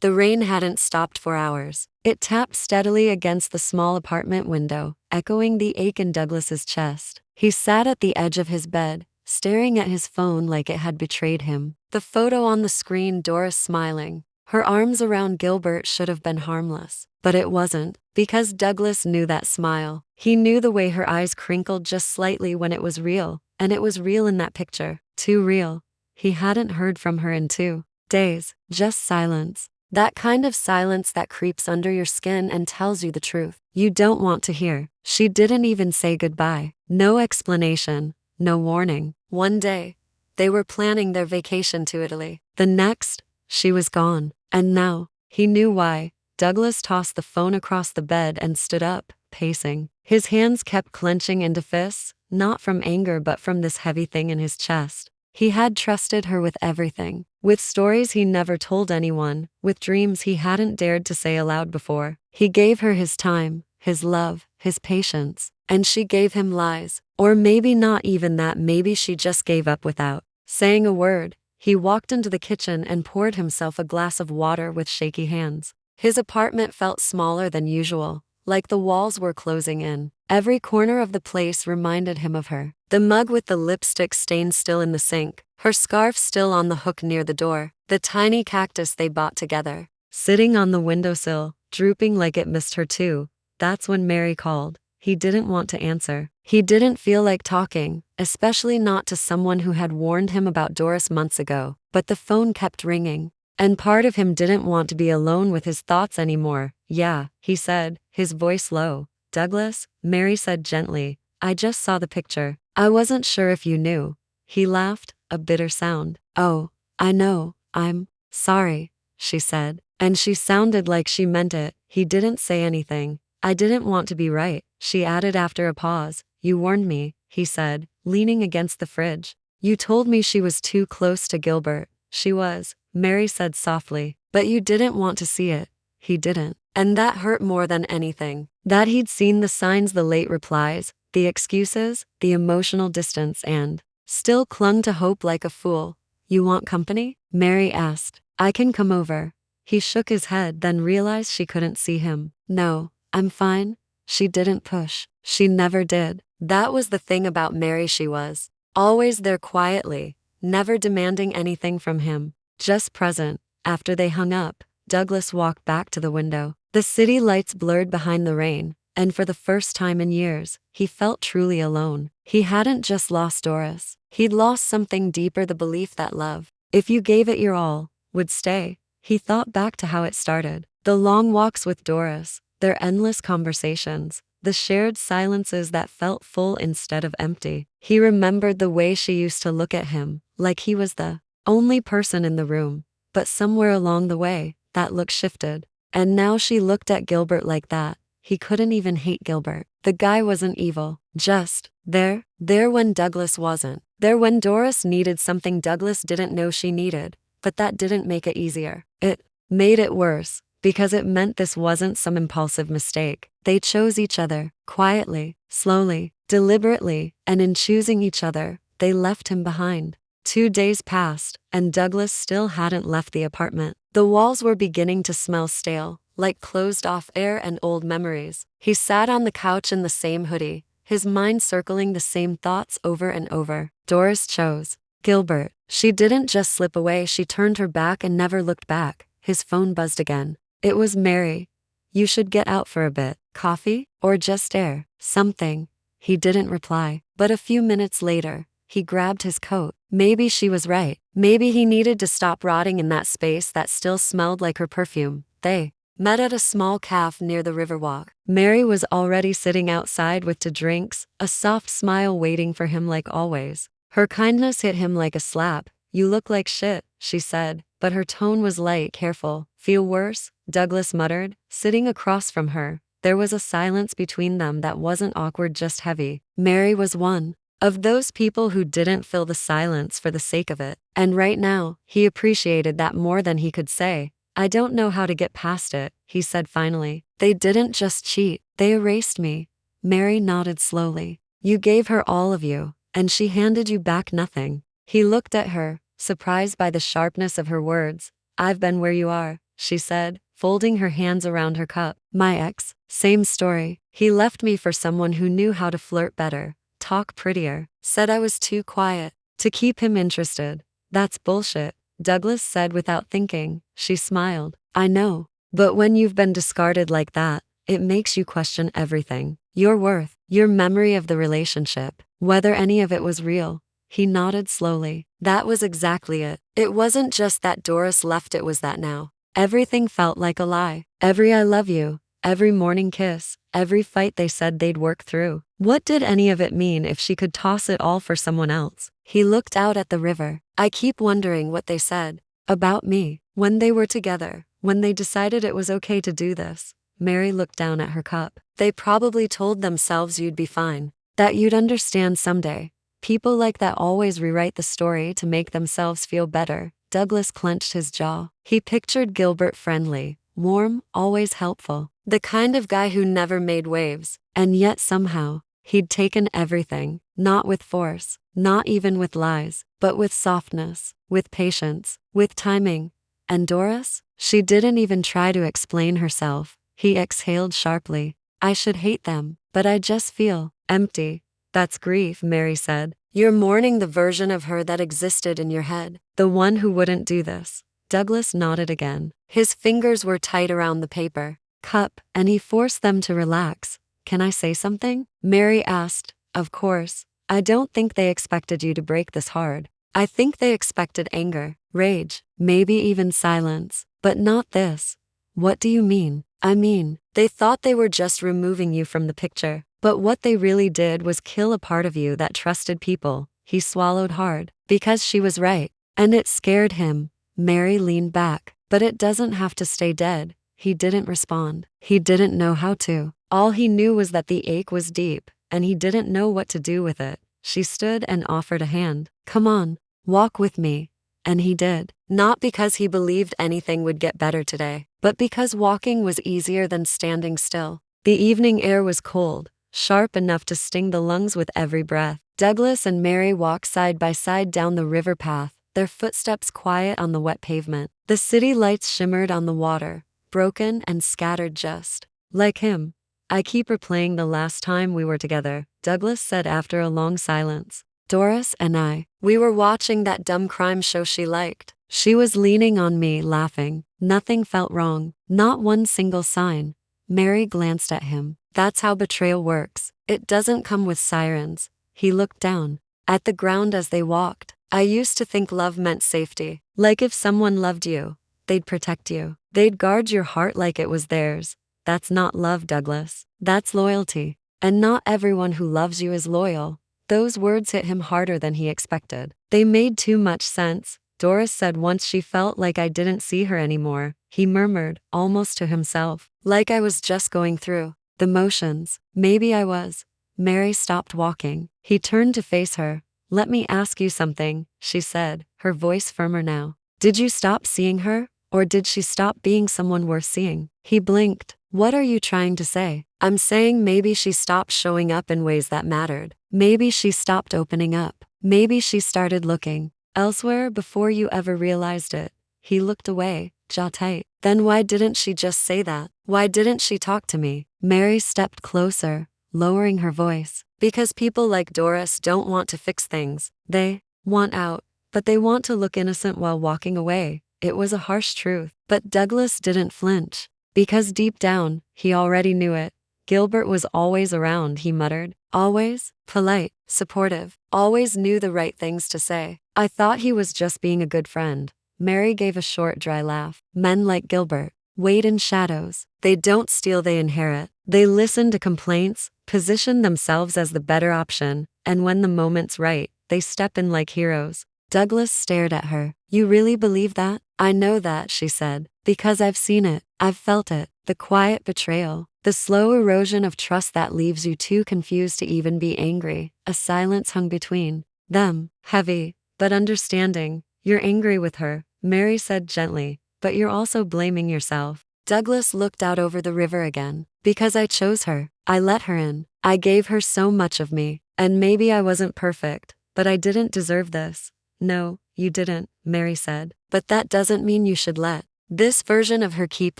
The rain hadn't stopped for hours. It tapped steadily against the small apartment window, echoing the ache in Douglas's chest. He sat at the edge of his bed, staring at his phone like it had betrayed him. The photo on the screen, Doris smiling. Her arms around Gilbert should have been harmless. But it wasn't, because Douglas knew that smile. He knew the way her eyes crinkled just slightly when it was real, and it was real in that picture. Too real. He hadn't heard from her in 2 days, just silence. That kind of silence that creeps under your skin and tells you the truth you don't want to hear. She didn't even say goodbye. No explanation, no warning. One day, they were planning their vacation to Italy. The next, she was gone. And now, he knew why. Douglas tossed the phone across the bed and stood up, pacing. His hands kept clenching into fists, not from anger but from this heavy thing in his chest. He had trusted her with everything, with stories he never told anyone, with dreams he hadn't dared to say aloud before. He gave her his time, his love, his patience, and she gave him lies. Or maybe not even that, maybe she just gave up without saying a word. He walked into the kitchen and poured himself a glass of water with shaky hands. His apartment felt smaller than usual, like the walls were closing in. Every corner of the place reminded him of her. The mug with the lipstick stain still in the sink, her scarf still on the hook near the door, the tiny cactus they bought together, sitting on the windowsill, drooping like it missed her too. That's when Mary called. He didn't want to answer. He didn't feel like talking, especially not to someone who had warned him about Doris months ago. But the phone kept ringing, and part of him didn't want to be alone with his thoughts anymore. "Yeah," he said, his voice low. "Douglas," Mary said gently, "I just saw the picture. I wasn't sure if you knew." He laughed, a bitter sound. "Oh, I know, I'm sorry," she said, and she sounded like she meant it. He didn't say anything. "I didn't want to be right," she added after a pause. "You warned me," he said, leaning against the fridge. "You told me she was too close to Gilbert." "She was," Mary said softly, "but you didn't want to see it." He didn't. And that hurt more than anything. That he'd seen the signs, the late replies, the excuses, the emotional distance, and still clung to hope like a fool. "You want company?" Mary asked. "I can come over." He shook his head, then realized she couldn't see him. "No, I'm fine." She didn't push. She never did. That was the thing about Mary. She was always there quietly, never demanding anything from him, just present. After they hung up, Douglas walked back to the window. The city lights blurred behind the rain, and for the first time in years, he felt truly alone. He hadn't just lost Doris. He'd lost something deeper, the belief that love, if you gave it your all, would stay. He thought back to how it started. The long walks with Doris, their endless conversations, the shared silences that felt full instead of empty. He remembered the way she used to look at him, like he was the only person in the room. But somewhere along the way, that look shifted. And now she looked at Gilbert like that. He couldn't even hate Gilbert. The guy wasn't evil. Just there when Douglas wasn't. There when Doris needed something Douglas didn't know she needed. But that didn't make it easier. It made it worse, because it meant this wasn't some impulsive mistake. They chose each other, quietly, slowly, deliberately, and in choosing each other, they left him behind. 2 days passed, and Douglas still hadn't left the apartment. The walls were beginning to smell stale, like closed-off air and old memories. He sat on the couch in the same hoodie, his mind circling the same thoughts over and over. Doris chose Gilbert. She didn't just slip away, she turned her back and never looked back. His phone buzzed again. It was Mary. "You should get out for a bit. Coffee? Or just air? Something." He didn't reply, but a few minutes later, he grabbed his coat. Maybe she was right. Maybe he needed to stop rotting in that space that still smelled like her perfume. They met at a small cafe near the Riverwalk. Mary was already sitting outside with 2 drinks, a soft smile waiting for him like always. Her kindness hit him like a slap. "You look like shit," she said, but her tone was light, careful. "Feel worse?" Douglas muttered, sitting across from her. There was a silence between them that wasn't awkward, just heavy. Mary was one of those people who didn't fill the silence for the sake of it. And right now, he appreciated that more than he could say. "I don't know how to get past it," he said finally. "They didn't just cheat, they erased me." Mary nodded slowly. "You gave her all of you, and she handed you back nothing." He looked at her, surprised by the sharpness of her words. "I've been where you are," she said, folding her hands around her cup. My ex, same story. He left me for someone who knew how to flirt better, talk prettier, said I was too quiet to keep him interested. That's bullshit, Douglas said without thinking. She smiled. I know. But when you've been discarded like that, it makes you question everything. Your worth, your memory of the relationship, whether any of it was real. He nodded slowly. That was exactly it. It wasn't just that Doris left, it was that now everything felt like a lie. Every I love you, every morning kiss, every fight they said they'd work through. What did any of it mean if she could toss it all for someone else? He looked out at the river. I keep wondering what they said about me when they were together, when they decided it was okay to do this. Mary looked down at her cup. They probably told themselves you'd be fine, that you'd understand someday. People like that always rewrite the story to make themselves feel better. Douglas clenched his jaw. He pictured Gilbert friendly, warm, always helpful. The kind of guy who never made waves. And yet somehow, he'd taken everything. Not with force, not even with lies, but with softness, with patience, with timing. And Doris? She didn't even try to explain herself. He exhaled sharply. I should hate them, but I just feel empty. That's grief, Mary said. You're mourning the version of her that existed in your head. The one who wouldn't do this. Douglas nodded again. His fingers were tight around the paper cup, and he forced them to relax. Can I say something? Mary asked. Of course. I don't think they expected you to break this hard. I think they expected anger, rage, maybe even silence. But not this. What do you mean? I mean, they thought they were just removing you from the picture. But what they really did was kill a part of you that trusted people. He swallowed hard. Because she was right. And it scared him. Mary leaned back. But it doesn't have to stay dead. He didn't respond. He didn't know how to. All he knew was that the ache was deep, and he didn't know what to do with it. She stood and offered a hand. Come on, walk with me. And he did. Not because he believed anything would get better today, but because walking was easier than standing still. The evening air was cold, sharp enough to sting the lungs with every breath. Douglas and Mary walked side by side down the river path, their footsteps quiet on the wet pavement. The city lights shimmered on the water, broken and scattered just like him. I keep replaying the last time we were together, Douglas said after a long silence. Doris and I, we were watching that dumb crime show she liked. She was leaning on me, laughing. Nothing felt wrong, not one single sign. Mary glanced at him. That's how betrayal works. It doesn't come with sirens. He looked down at the ground as they walked. I used to think love meant safety. Like if someone loved you, they'd protect you. They'd guard your heart like it was theirs. That's not love, Douglas. That's loyalty. And not everyone who loves you is loyal. Those words hit him harder than he expected. They made too much sense. Doris said once she felt like I didn't see her anymore. He murmured, almost to himself. Like I was just going through the motions. Maybe I was. Mary stopped walking. He turned to face her. Let me ask you something, she said, her voice firmer now. Did you stop seeing her? Or did she stop being someone worth seeing? He blinked. What are you trying to say? I'm saying maybe she stopped showing up in ways that mattered. Maybe she stopped opening up. Maybe she started looking elsewhere before you ever realized it. He looked away, jaw tight. Then why didn't she just say that? Why didn't she talk to me? Mary stepped closer, lowering her voice. Because people like Doris don't want to fix things. They want out, but they want to look innocent while walking away. It was a harsh truth, but Douglas didn't flinch. Because deep down, he already knew it. Gilbert was always around, he muttered. Always, polite, supportive, always knew the right things to say. I thought he was just being a good friend. Mary gave a short, dry laugh. Men like Gilbert wait in shadows. They don't steal, they inherit. They listen to complaints, position themselves as the better option, and when the moment's right, they step in like heroes. Douglas stared at her. You really believe that? I know that, she said, because I've seen it. I've felt it. The quiet betrayal. The slow erosion of trust that leaves you too confused to even be angry. A silence hung between them, heavy, but understanding. You're angry with her, Mary said gently, but you're also blaming yourself. Douglas looked out over the river again. Because I chose her. I let her in. I gave her so much of me. And maybe I wasn't perfect, but I didn't deserve this. No, you didn't, Mary said. But that doesn't mean you should let This version of her keep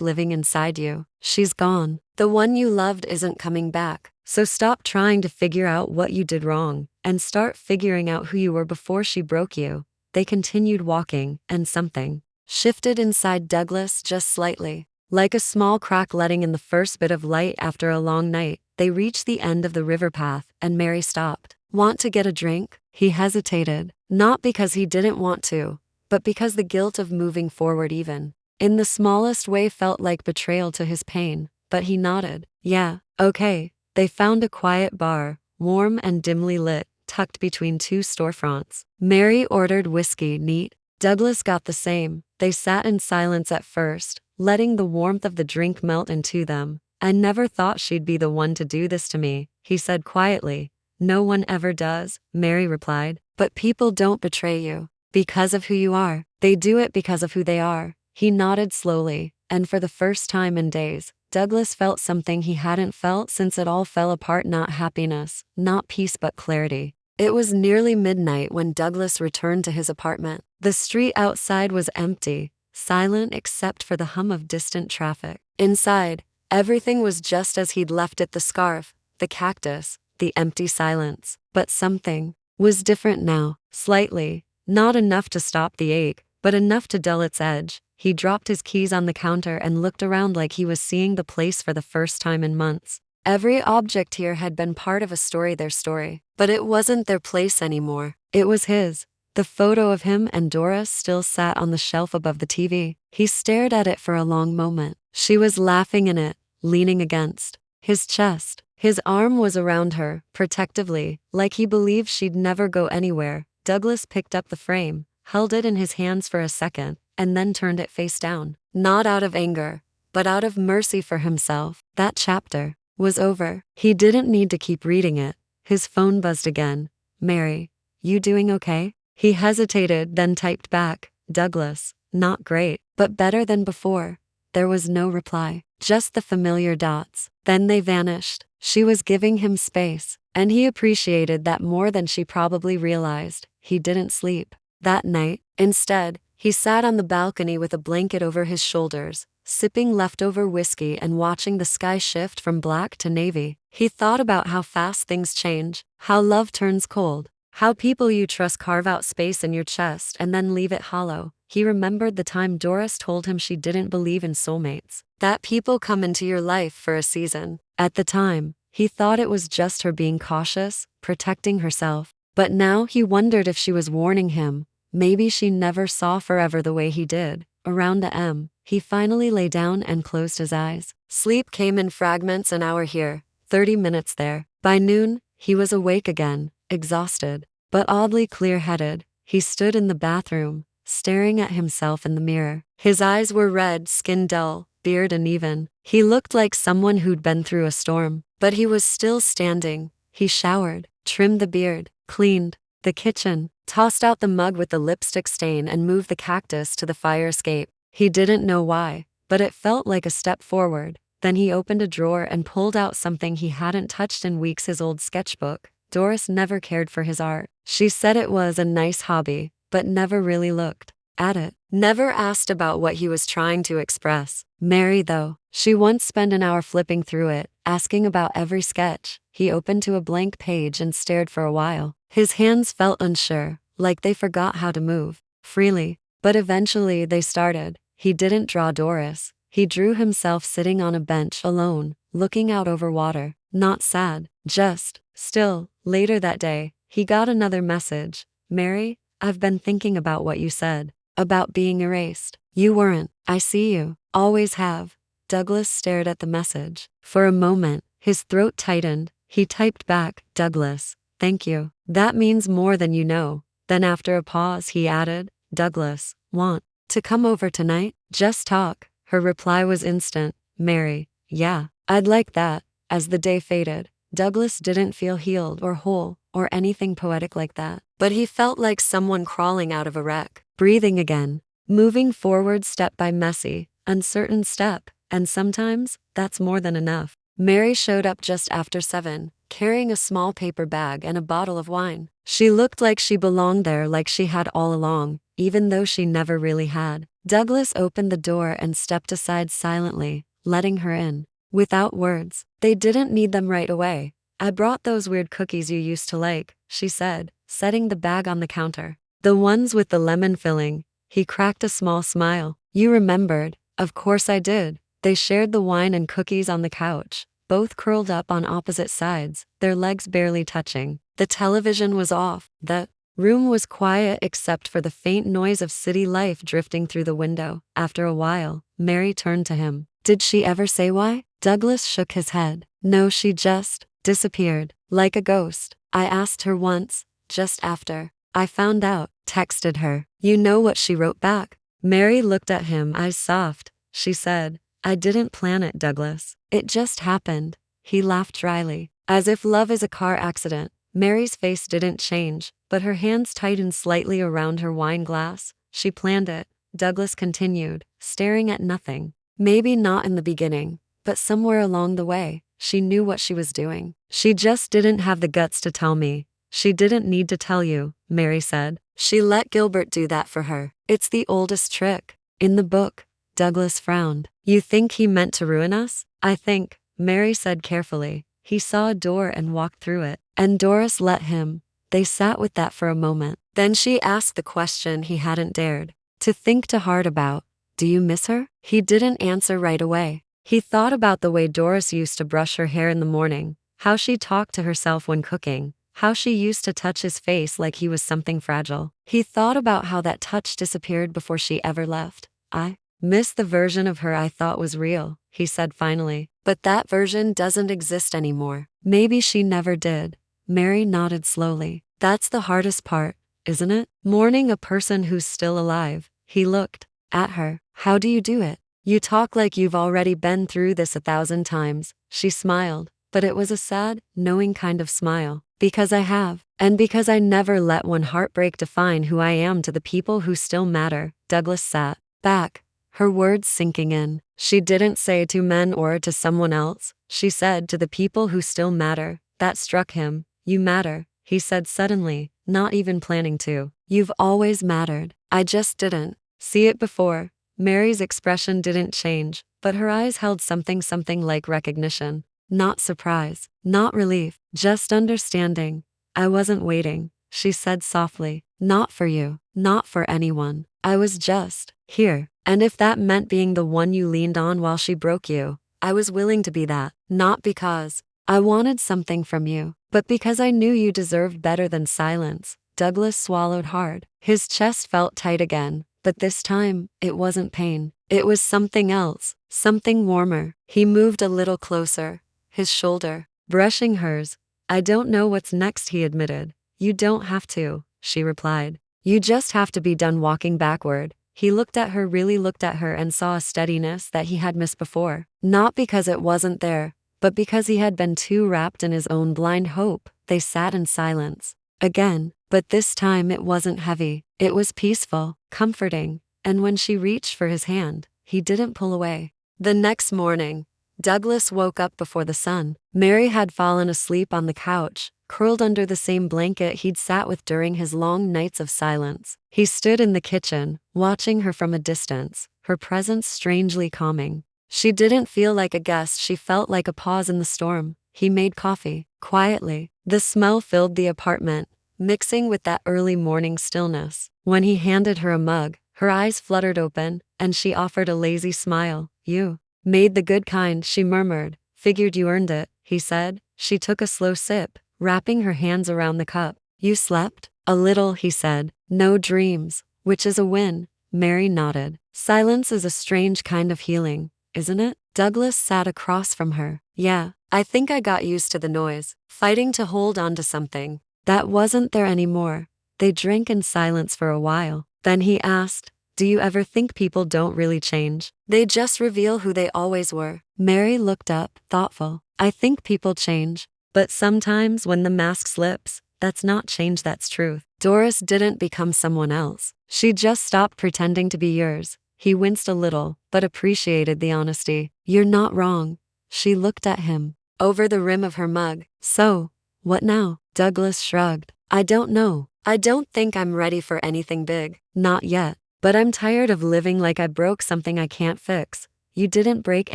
living inside you. She's gone. The one you loved isn't coming back. So stop trying to figure out what you did wrong and start figuring out who you were before she broke you. They continued walking, and something shifted inside Douglas just slightly. Like a small crack letting in the first bit of light after a long night, they reached the end of the river path, and Mary stopped. Want to get a drink? He hesitated, not because he didn't want to, but because the guilt of moving forward even in the smallest way felt like betrayal to his pain. But he nodded. Yeah, okay. They found a quiet bar, warm and dimly lit, tucked between two storefronts. Mary ordered whiskey neat. Douglas got the same. They sat in silence at first, letting the warmth of the drink melt into them. I never thought she'd be the one to do this to me, he said quietly. No one ever does, Mary replied. But people don't betray you because of who you are. They do it because of who they are. He nodded slowly, and for the first time in days, Douglas felt something he hadn't felt since it all fell apart. Not happiness, not peace, but clarity. It was nearly midnight when Douglas returned to his apartment. The street outside was empty, silent except for the hum of distant traffic. Inside, everything was just as he'd left it: the scarf, the cactus, the empty silence. But something was different now, slightly, not enough to stop the ache, but enough to dull its edge. He dropped his keys on the counter and looked around like he was seeing the place for the first time in months. Every object here had been part of a story, their story. But it wasn't their place anymore. It was his. The photo of him and Doris still sat on the shelf above the TV. He stared at it for a long moment. She was laughing in it, leaning against his chest. His arm was around her, protectively, like he believed she'd never go anywhere. Douglas picked up the frame, held it in his hands for a second, and then turned it face down. Not out of anger, but out of mercy for himself. That chapter was over. He didn't need to keep reading it. His phone buzzed again. Mary, you doing okay? He hesitated, then typed back, Douglas, not great, but better than before. There was no reply, just the familiar dots. Then they vanished. She was giving him space, and he appreciated that more than she probably realized. He didn't sleep that night. Instead, he sat on the balcony with a blanket over his shoulders, sipping leftover whiskey and watching the sky shift from black to navy. He thought about how fast things change, how love turns cold, how people you trust carve out space in your chest and then leave it hollow. He remembered the time Doris told him she didn't believe in soulmates, that people come into your life for a season. At the time, he thought it was just her being cautious, protecting herself. But now he wondered if she was warning him. Maybe she never saw forever the way he did. Around the M, he finally lay down and closed his eyes. Sleep came in fragments: an hour here, 30 minutes there. By noon, he was awake again, exhausted, but oddly clear-headed. He stood in the bathroom, staring at himself in the mirror. His eyes were red, skin dull, beard uneven. He looked like someone who'd been through a storm, but he was still standing. He showered, trimmed the beard, cleaned the kitchen, tossed out the mug with the lipstick stain and moved the cactus to the fire escape. He didn't know why, but it felt like a step forward. Then he opened a drawer and pulled out something he hadn't touched in weeks: his old sketchbook. Doris never cared for his art. She said it was a nice hobby, but never really looked at it. Never asked about what he was trying to express. Mary, though, she once spent an hour flipping through it, asking about every sketch. He opened to a blank page and stared for a while. His hands felt unsure, like they forgot how to move freely. But eventually they started. He didn't draw Doris. He drew himself sitting on a bench alone, looking out over water. Not sad, just still. Later that day, he got another message. Mary, I've been thinking about what you said about being erased. You weren't. I see you. Always have. Douglas stared at the message. For a moment, his throat tightened. He typed back, Douglas, thank you. That means more than you know. Then after a pause he added, Douglas, want to come over tonight? Just talk. Her reply was instant. Mary, yeah, I'd like that. As the day faded, Douglas didn't feel healed or whole or anything poetic like that. But he felt like someone crawling out of a wreck, breathing again, moving forward step by messy, uncertain step, and sometimes that's more than enough. Mary showed up just after 7, carrying a small paper bag and a bottle of wine. She looked like she belonged there, like she had all along. even though she never really had. Douglas opened the door and stepped aside silently, letting her in. Without words, they didn't need them right away. I brought those weird cookies you used to like, she said, setting the bag on the counter. The ones with the lemon filling. He cracked a small smile. You remembered. Of course I did. They shared the wine and cookies on the couch, both curled up on opposite sides, their legs barely touching. The television was off. The room was quiet except for the faint noise of city life drifting through the window. After a while, Mary turned to him. Did she ever say why? Douglas shook his head. No, she just disappeared, like a ghost. I asked her once, just after I found out, texted her. You know what she wrote back? Mary looked at him, eyes soft. She said, I didn't plan it, Douglas. It just happened. He laughed dryly. As if love is a car accident. Mary's face didn't change, but her hands tightened slightly around her wine glass. She planned it, Douglas continued, staring at nothing. Maybe not in the beginning, but somewhere along the way, she knew what she was doing. She just didn't have the guts to tell me. She didn't need to tell you, Mary said. She let Gilbert do that for her. It's the oldest trick. In the book, Douglas frowned. You think he meant to ruin us? I think, Mary said carefully. He saw a door and walked through it. And Doris let him. They sat with that for a moment. Then she asked the question he hadn't dared to think too hard about. Do you miss her? He didn't answer right away. He thought about the way Doris used to brush her hair in the morning, how she talked to herself when cooking, how she used to touch his face like he was something fragile. He thought about how that touch disappeared before she ever left. I miss the version of her I thought was real, he said finally. But that version doesn't exist anymore. Maybe she never did. Mary nodded slowly. That's the hardest part, isn't it? Mourning a person who's still alive. He looked at her. How do you do it? You talk like you've already been through this 1,000 times. She smiled, but it was a sad, knowing kind of smile. Because I have, and because I never let one heartbreak define who I am to the people who still matter. Douglas sat back, her words sinking in. She didn't say to men or to someone else. She said to the people who still matter. That struck him. You matter, he said suddenly, not even planning to. You've always mattered. I just didn't see it before. Mary's expression didn't change, but her eyes held something like recognition. Not surprise, not relief, just understanding. I wasn't waiting, she said softly. Not for you, not for anyone. I was just here. And if that meant being the one you leaned on while she broke you, I was willing to be that. Not because I wanted something from you, but because I knew you deserved better than silence. Douglas swallowed hard. His chest felt tight again. But this time, it wasn't pain. It was something else, something warmer. He moved a little closer, his shoulder brushing hers. I don't know what's next, he admitted. You don't have to, she replied. You just have to be done walking backward. He looked at her, really looked at her, and saw a steadiness that he had missed before. Not because it wasn't there, but because he had been too wrapped in his own blind hope. They sat in silence. Again, but this time it wasn't heavy. It was peaceful, comforting, and when she reached for his hand, he didn't pull away. The next morning, Douglas woke up before the sun. Mary had fallen asleep on the couch, curled under the same blanket he'd sat with during his long nights of silence. He stood in the kitchen, watching her from a distance, her presence strangely calming. She didn't feel like a guest, she felt like a pause in the storm. He made coffee, quietly. The smell filled the apartment, mixing with that early morning stillness. When he handed her a mug, her eyes fluttered open, and she offered a lazy smile. You made the good kind, she murmured. Figured you earned it, he said. She took a slow sip, wrapping her hands around the cup. You slept? A little, he said. No dreams, which is a win. Mary nodded. Silence is a strange kind of healing, isn't it? Douglas sat across from her. Yeah, I think I got used to the noise, fighting to hold on to something that wasn't there anymore. They drank in silence for a while. Then he asked, do you ever think people don't really change? They just reveal who they always were. Mary looked up, thoughtful. I think people change, but sometimes when the mask slips, that's not change, that's truth. Doris didn't become someone else. She just stopped pretending to be yours. He winced a little, but appreciated the honesty. You're not wrong. She looked at him over the rim of her mug. So, what now? Douglas shrugged. I don't know. I don't think I'm ready for anything big. Not yet. But I'm tired of living like I broke something I can't fix. You didn't break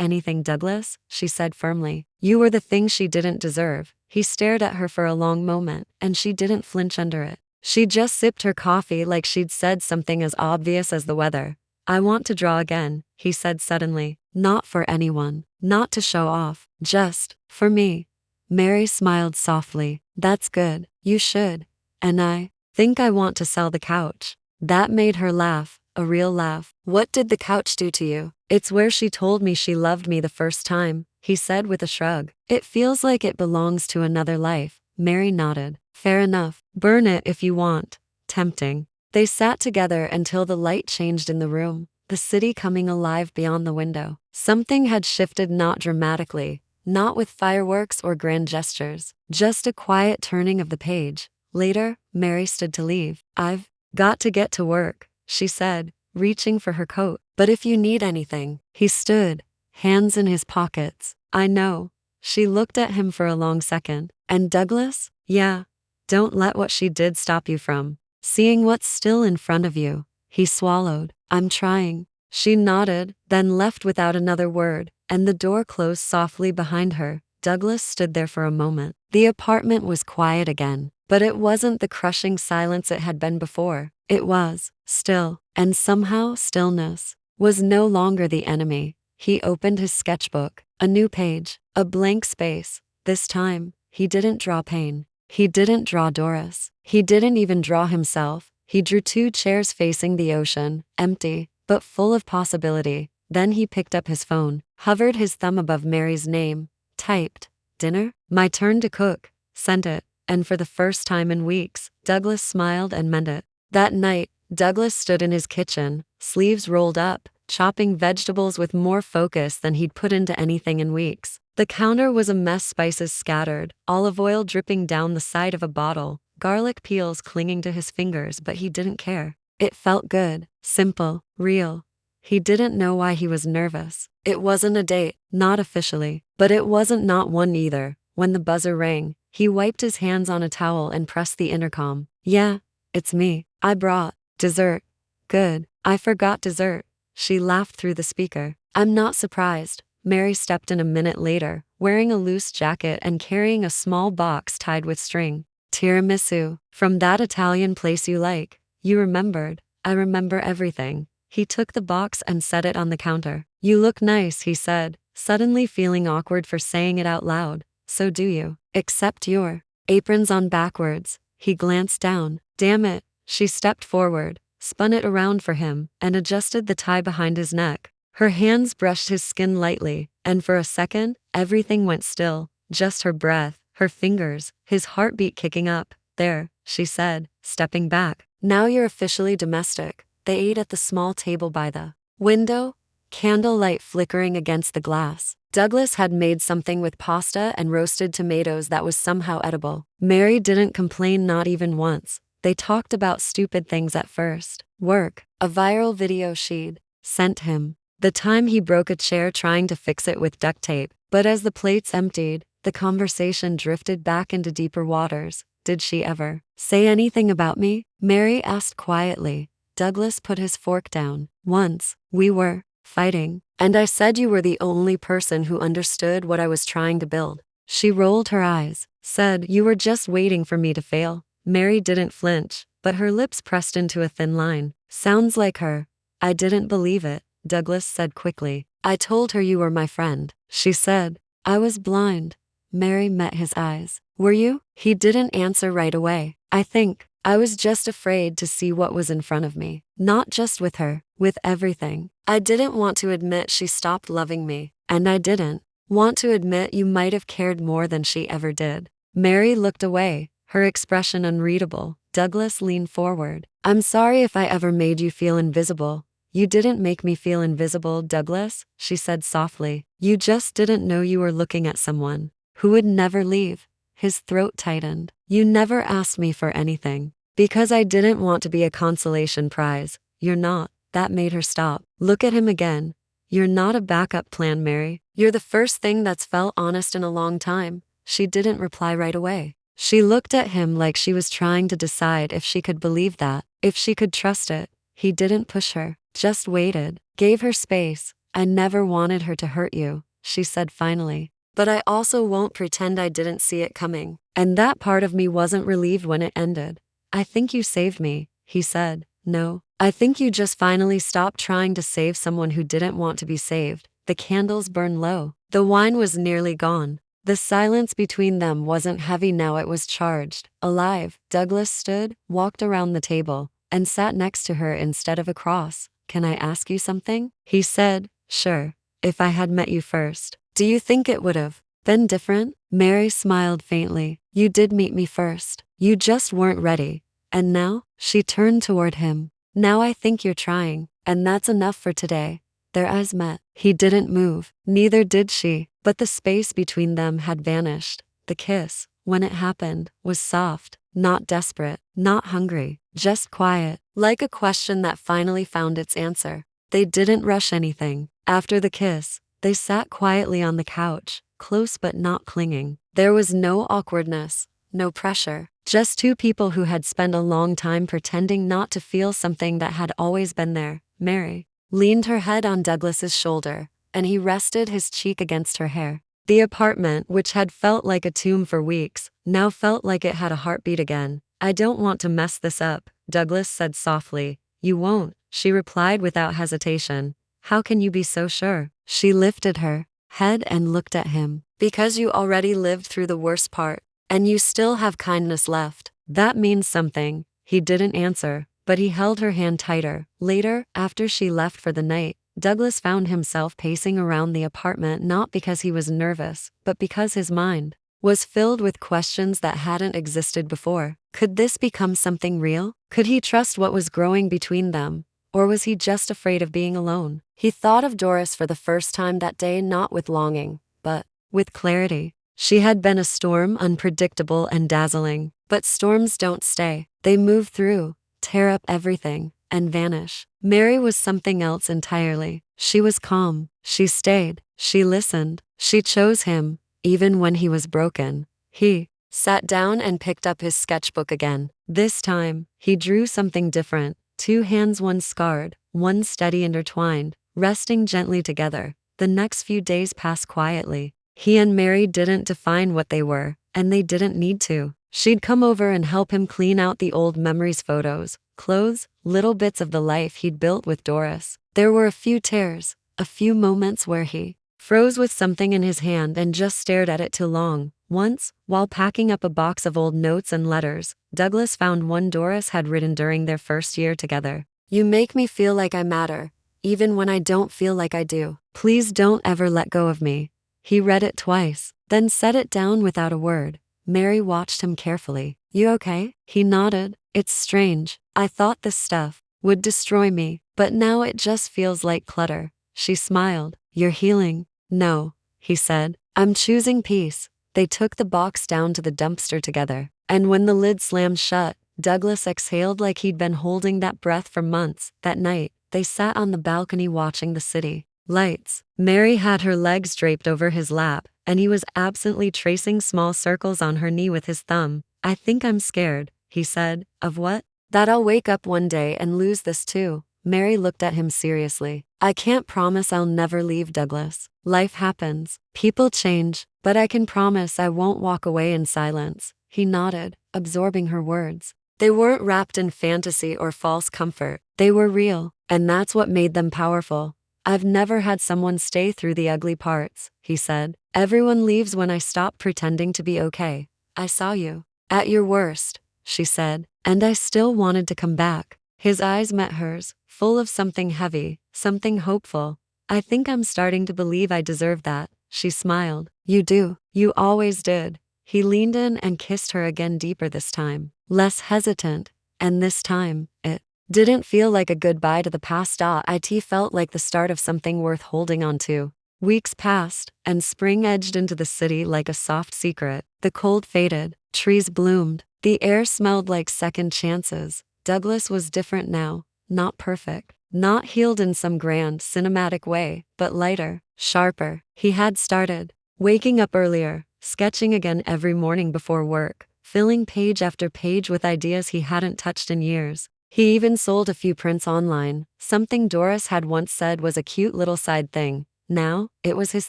anything, Douglas, she said firmly. You were the thing she didn't deserve. He stared at her for a long moment, and she didn't flinch under it. She just sipped her coffee like she'd said something as obvious as the weather. I want to draw again, he said suddenly. Not for anyone. Not to show off. Just for me. Mary smiled softly. That's good. You should. And I think I want to sell the couch. That made her laugh, a real laugh. What did the couch do to you? It's where she told me she loved me the first time, he said with a shrug. It feels like it belongs to another life. Mary nodded. Fair enough. Burn it if you want. Tempting. They sat together until the light changed in the room, the city coming alive beyond the window. Something had shifted, not dramatically, not with fireworks or grand gestures, just a quiet turning of the page. Later, Mary stood to leave. I've got to get to work, she said, reaching for her coat. But if you need anything, he stood, hands in his pockets. I know. She looked at him for a long second. And Douglas? Yeah. Don't let what she did stop you from seeing what's still in front of you. He swallowed. I'm trying. She nodded, then left without another word, and the door closed softly behind her. Douglas stood there for a moment. The apartment was quiet again, but it wasn't the crushing silence it had been before. It was still, and somehow stillness was no longer the enemy. He opened his sketchbook, a new page, a blank space. This time, he didn't draw pain. He didn't draw Doris. He didn't even draw himself. He drew two chairs facing the ocean, empty, but full of possibility. Then he picked up his phone, hovered his thumb above Mary's name, typed, dinner? My turn to cook, sent it, and for the first time in weeks, Douglas smiled and meant it. That night, Douglas stood in his kitchen, sleeves rolled up, chopping vegetables with more focus than he'd put into anything in weeks. The counter was a mess, spices scattered, olive oil dripping down the side of a bottle, garlic peels clinging to his fingers, but he didn't care. It felt good, simple, real. He didn't know why he was nervous. It wasn't a date, not officially, but it wasn't not one either. When the buzzer rang, he wiped his hands on a towel and pressed the intercom. Yeah, it's me. I brought dessert. Good. I forgot dessert. She laughed through the speaker. I'm not surprised. Mary stepped in a minute later, wearing a loose jacket and carrying a small box tied with string. Tiramisu. From that Italian place you like. You remembered. I remember everything. He took the box and set it on the counter. You look nice, he said, suddenly feeling awkward for saying it out loud. So do you. Except your apron's on backwards. He glanced down. Damn it. She stepped forward, spun it around for him, and adjusted the tie behind his neck. Her hands brushed his skin lightly, and for a second, everything went still. Just her breath, her fingers, his heartbeat kicking up. There, she said, stepping back. Now you're officially domestic. They ate at the small table by the window, candlelight flickering against the glass. Douglas had made something with pasta and roasted tomatoes that was somehow edible. Mary didn't complain, not even once. They talked about stupid things at first. Work, a viral video she'd sent him, the time he broke a chair trying to fix it with duct tape. But as the plates emptied, the conversation drifted back into deeper waters. Did she ever say anything about me? Mary asked quietly. Douglas put his fork down. Once, we were fighting, and I said you were the only person who understood what I was trying to build. She rolled her eyes, said you were just waiting for me to fail. Mary didn't flinch, but her lips pressed into a thin line. Sounds like her. I didn't believe it, Douglas said quickly. I told her you were my friend. She said, I was blind. Mary met his eyes. Were you? He didn't answer right away. I think I was just afraid to see what was in front of me. Not just with her, with everything. I didn't want to admit she stopped loving me, and I didn't want to admit you might have cared more than she ever did. Mary looked away, her expression unreadable. Douglas leaned forward. I'm sorry if I ever made you feel invisible. You didn't make me feel invisible, Douglas, she said softly. You just didn't know you were looking at someone who would never leave. His throat tightened. You never asked me for anything. Because I didn't want to be a consolation prize. You're not. That made her stop. Look at him again. You're not a backup plan, Mary. You're the first thing that's felt honest in a long time. She didn't reply right away. She looked at him like she was trying to decide if she could believe that, if she could trust it. He didn't push her, just waited, gave her space. I never wanted her to hurt you, she said finally. But I also won't pretend I didn't see it coming. And that part of me wasn't relieved when it ended. I think you saved me, he said. No, I think you just finally stopped trying to save someone who didn't want to be saved. The candles burned low. The wine was nearly gone. The silence between them wasn't heavy now, it was charged, alive. Douglas stood, walked around the table, and sat next to her instead of across. Can I ask you something? He said. Sure. If I had met you first, do you think it would have been different? Mary smiled faintly. You did meet me first. You just weren't ready. And now? She turned toward him. Now I think you're trying, and that's enough for today. Their eyes met. He didn't move. Neither did she. But the space between them had vanished. The kiss, when it happened, was soft, not desperate, not hungry, just quiet, like a question that finally found its answer. They didn't rush anything. After the kiss, they sat quietly on the couch, close but not clinging. There was no awkwardness, no pressure, just two people who had spent a long time pretending not to feel something that had always been there. Mary leaned her head on Douglas's shoulder, and he rested his cheek against her hair. The apartment, which had felt like a tomb for weeks, now felt like it had a heartbeat again. I don't want to mess this up, Douglas said softly. You won't, she replied without hesitation. How can you be so sure? She lifted her head and looked at him. Because you already lived through the worst part, and you still have kindness left. That means something. He didn't answer, but he held her hand tighter. Later, after she left for the night, Douglas found himself pacing around the apartment not because he was nervous, but because his mind was filled with questions that hadn't existed before. Could this become something real? Could he trust what was growing between them? Or was he just afraid of being alone? He thought of Doris for the first time that day, not with longing, but with clarity. She had been a storm, unpredictable and dazzling. But storms don't stay. They move through, tear up everything, and vanish. Mary was something else entirely. She was calm. She stayed. She listened. She chose him, even when he was broken. He sat down and picked up his sketchbook again. This time, he drew something different. Two hands, one scarred, one steady, intertwined, resting gently together. The next few days passed quietly. He and Mary didn't define what they were, and they didn't need to. She'd come over and help him clean out the old memories, photos, clothes, little bits of the life he'd built with Doris. There were a few tears, a few moments where he froze with something in his hand and just stared at it too long. Once, while packing up a box of old notes and letters, Douglas found one Doris had written during their first year together. You make me feel like I matter, even when I don't feel like I do. Please don't ever let go of me. He read it twice, then set it down without a word. Mary watched him carefully. You okay? He nodded. It's strange. I thought this stuff would destroy me, but now it just feels like clutter. She smiled. You're healing. No, he said. I'm choosing peace. They took the box down to the dumpster together, and when the lid slammed shut, Douglas exhaled like he'd been holding that breath for months. That night, they sat on the balcony watching the city lights. Mary had her legs draped over his lap, and he was absently tracing small circles on her knee with his thumb. I think I'm scared, he said. Of what? That I'll wake up one day and lose this too. Mary looked at him seriously. I can't promise I'll never leave, Douglas. Life happens. People change. But I can promise I won't walk away in silence. He nodded, absorbing her words. They weren't wrapped in fantasy or false comfort. They were real, and that's what made them powerful. I've never had someone stay through the ugly parts, he said. Everyone leaves when I stop pretending to be okay. I saw you at your worst, she said, and I still wanted to come back. His eyes met hers, full of something heavy, something hopeful. I think I'm starting to believe I deserve that, she smiled. You do. You always did. He leaned in and kissed her again, deeper this time, less hesitant, and this time, it didn't feel like a goodbye to the past. It felt like the start of something worth holding on to. Weeks passed, and spring edged into the city like a soft secret. The cold faded, trees bloomed, the air smelled like second chances. Douglas was different now, not perfect, not healed in some grand, cinematic way, but lighter, sharper. He had started waking up earlier, sketching again every morning before work, filling page after page with ideas he hadn't touched in years. He even sold a few prints online, something Doris had once said was a cute little side thing. Now, it was his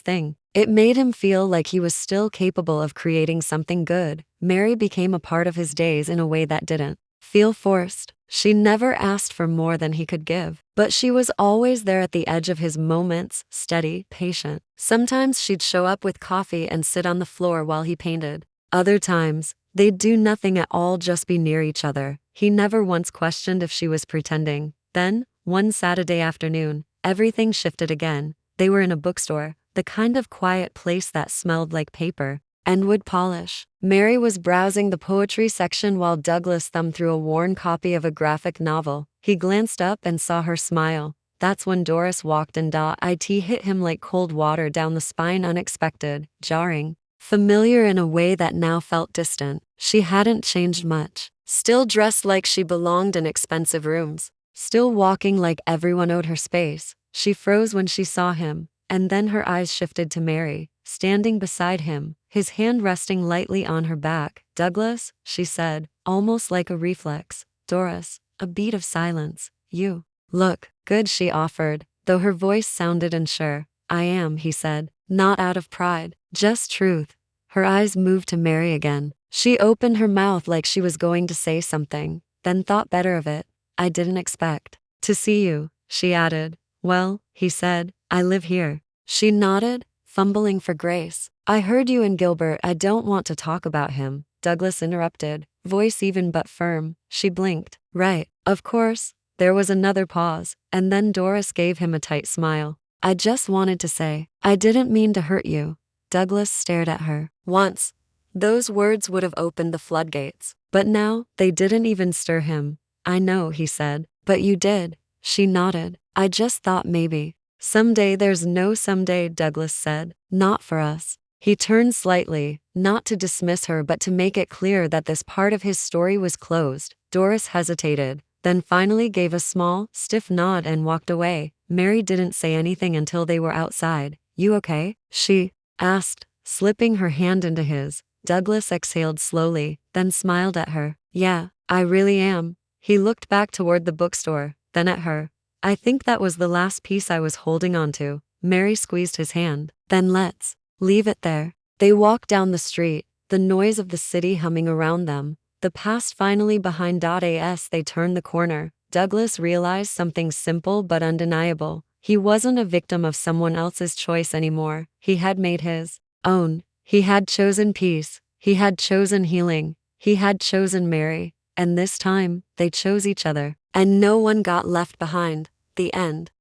thing. It made him feel like he was still capable of creating something good. Mary became a part of his days in a way that didn't feel forced. She never asked for more than he could give, but she was always there at the edge of his moments, steady, patient. Sometimes she'd show up with coffee and sit on the floor while he painted. Other times, they'd do nothing at all, just be near each other. He never once questioned if she was pretending. Then, one Saturday afternoon, everything shifted again. They were in a bookstore, the kind of quiet place that smelled like paper and wood polish. Mary was browsing the poetry section while Douglas thumbed through a worn copy of a graphic novel. He glanced up and saw her smile. That's when Doris walked in. It hit him like cold water down the spine, unexpected, jarring, familiar in a way that now felt distant. She hadn't changed much. Still dressed like she belonged in expensive rooms. Still walking like everyone owed her space. She froze when she saw him, and then her eyes shifted to Mary, standing beside him, his hand resting lightly on her back. "Douglas," she said, almost like a reflex. "Doris." A beat of silence. "You look good," she offered, though her voice sounded unsure. "I am," he said, not out of pride, just truth. Her eyes moved to Mary again. She opened her mouth like she was going to say something, then thought better of it. "I didn't expect to see you," she added. "Well," he said, "I live here." She nodded, fumbling for grace. "I heard you and Gilbert." "I don't want to talk about him," Douglas interrupted, voice even but firm. She blinked. "Right, of course." There was another pause, and then Doris gave him a tight smile. "I just wanted to say, I didn't mean to hurt you." Douglas stared at her. Once, those words would have opened the floodgates, but now, they didn't even stir him. "I know," he said. "But you did." She nodded. "I just thought maybe someday." "There's no someday," Douglas said. "Not for us." He turned slightly, not to dismiss her but to make it clear that this part of his story was closed. Doris hesitated, then finally gave a small, stiff nod and walked away. Mary didn't say anything until they were outside. "You okay?" she asked, slipping her hand into his. Douglas exhaled slowly, then smiled at her. "Yeah, I really am." He looked back toward the bookstore, then at her. "I think that was the last piece I was holding on to." Mary squeezed his hand. "Then let's leave it there." They walked down the street, the noise of the city humming around them, the past finally behind. As they turned the corner, Douglas realized something simple but undeniable. He wasn't a victim of someone else's choice anymore. He had made his own. He had chosen peace. He had chosen healing. He had chosen Mary. And this time, they chose each other. And no one got left behind. The end.